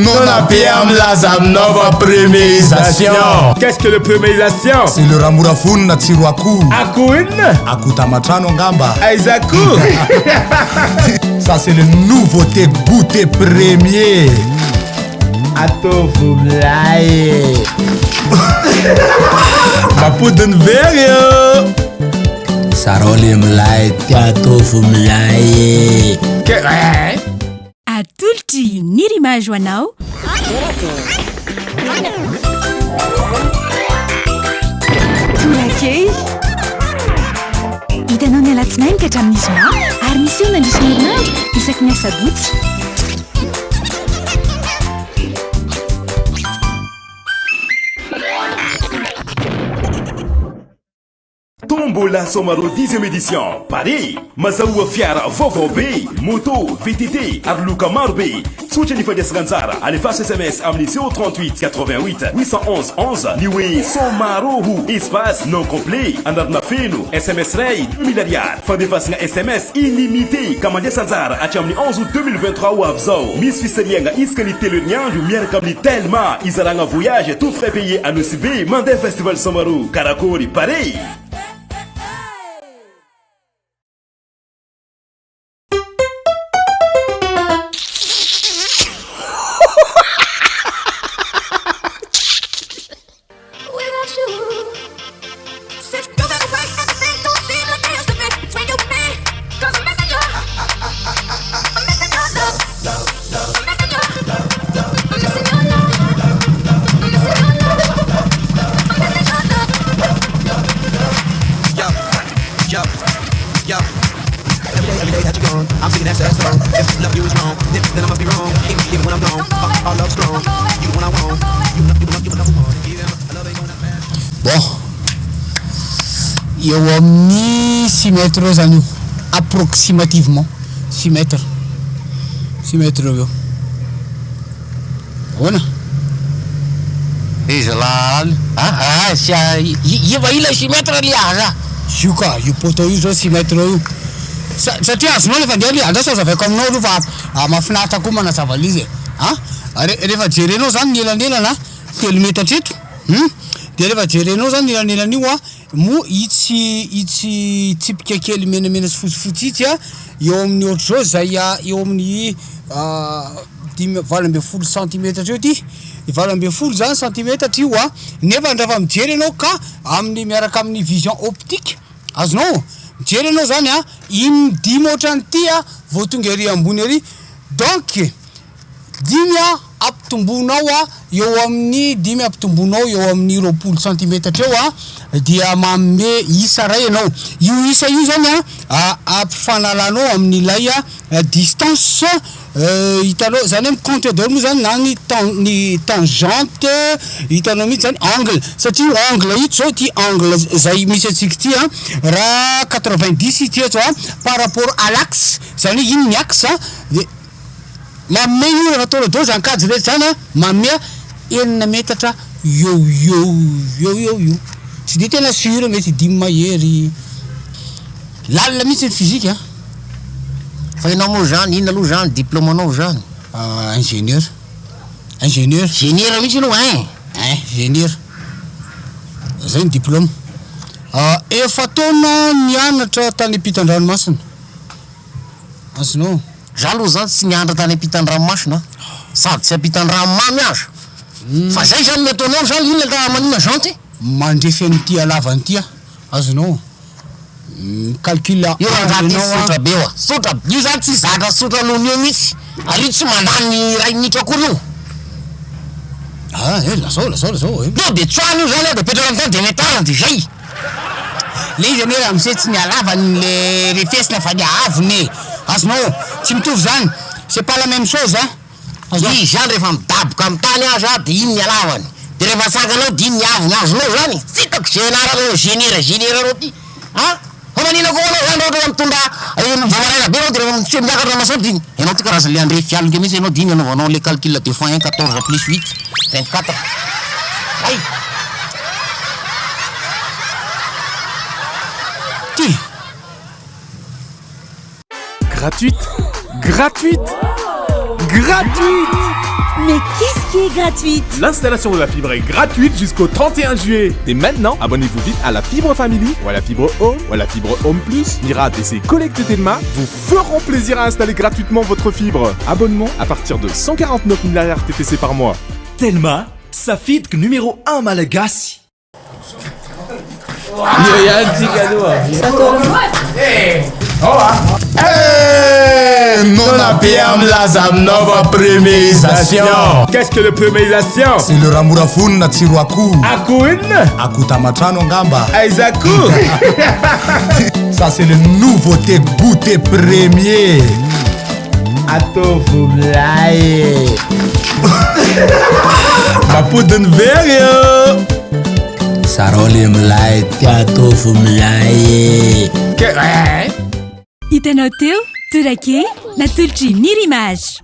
Non abbiamo la nova premierisation. Qu'est-ce que le premierisation? C'est le ramurafuni na tsiro akoho. Akoho inona? Akoho tamatrano angamba. Aiza akoho? Ça c'est le nouveauté goûter premier. Atovo milay. Mapodiny very yo. Saroli milay atovo milay. Atolotry ny rimage ho anao. Tolakey hitanao ny alatsinainy ka hatramin'ny zoma ary misy eo nandrisy herinandro isaky ny asabotsy. Tombola Somaro 10e édition Paris mazahoa fiara vaovao be moto VTT ary loka maro be tsotra ny fandesana anjara alefaso SMS amin'ny 038 88 811 11 ny hoe Somaroho espace non complet anarana feno SMS ray 2000 ariary fandefasana SMS illimité ka mandesa anjara hatramin'ny 11 août 2023 ho avy zao misy fisaliana isaka ny telo ny andro miaraka amin'ny Telma izaragna voyage tout frais payé à Nosy mandeha festival Somaro karakory Paris. Eo amin'ny 6 mètres zany io approximativement 6 mètres eo ahoana izy la iva ila 6 mètres liaza io ka io poto io zao 6 mètres io satria azonao lefa andeha li andraso azavaiko aminao aloha fa mahafinaritra koa manazava lizy rehefa jerenao zany ny elanelana 3 metatra eto de rehefa jerenao zany elanelana io a mo itsy tsipika kely menamena sy fotsifotsy itsy a eo amin'ny ohatry zao zay eo amin'ny 20 centimetre eo ty 20 zany centimetre io a nefa andrafa mijery anao ka amin'ny miaraka amin'ny vision optique azonao mijery anao zany a iny 10 ohatrany ty a vao tonga ery ambony ery donc 10 a ampitomboinao a eo amin'ny 10 ampitomboinao eo amin'ny 20 centimetre eo a dia manome isa ray anao io isa io zany a ampifanalanao amin'ilay distance hitanao zany hoe compte d'or moa zany na ny tangente hitanao mihitsy zany angle satria angle io zao ty angle zay misy atsika ty a raha 90 ty eto a par rapport à l'axe zany hoe iny ny axe de manome io raha tolo do zany kajy rehetra zany a manome 9 metatra io tsy de tena sûr mety 10 mahery lalina mihitsy ny physique a fa ianao moa zany ino aloha zany diplôme anao zany ingénieur mihitsy anao ingénieur zay ny diplôme efa taona nianatra tany ampitan-dranomasina azonao za aloha zany tsy nianatra tany ampitan-dranomasina sady tsy ampitan-dranomamy azo fa zay zany mety anao zany ino raha manina zanty mandrefy an'ity alavany ty a azonao calcul io sotra be oa sotra io zany tsy zatra sotra noho io mihitsy ary io tsy mandany ray minitra akory io lazao io de tsoany io zany a de petraka am'tany de metarana de zay le izy ane raha misy tsy nialavany le refesina fa niavony azonao tsy mitovy zany c'est pas la même chose izy zany rehefa midaboka amy tany azy a de iny nialavany de rehefa sakanao de iny niavony azonao zany tsy hitako général génier anao ty manina ko anao zany ohatra mitondra vomaraina be anao de rehefa tsy miakatra maso diny ianao ty karaza le andre fialonge mihitsy ianao diny anaovanao le calcul de fois 1 14 plus 8 24 ay ty Gratuite. Gratuite. Gratuite. Mais qu'est-ce qui est gratuite? L'installation de la fibre est gratuite jusqu'au 31 juillet. Et maintenant, abonnez-vous vite à la fibre Family ou à la fibre Home ou à la fibre Home Plus. Mirad et ses collègues de Telma vous feront plaisir à installer gratuitement votre fibre. Abonnement à partir de 149 000 RTTC par mois. Telma, sa fibre numéro 1 malagasy. Non abbiamo la nova premierisation. Qu'est-ce que le premierisation? C'est le ramurafuni na tsiro akoho. Akoho inona? Akoho tamatrano angamba. Aiza akoho? Ça c'est le nouveauté goûter premier. Atovo milay. Mapodiny very io. Sarole milay tia tofu milay. Hitanao teo, torake, natolotr'i Nirimage.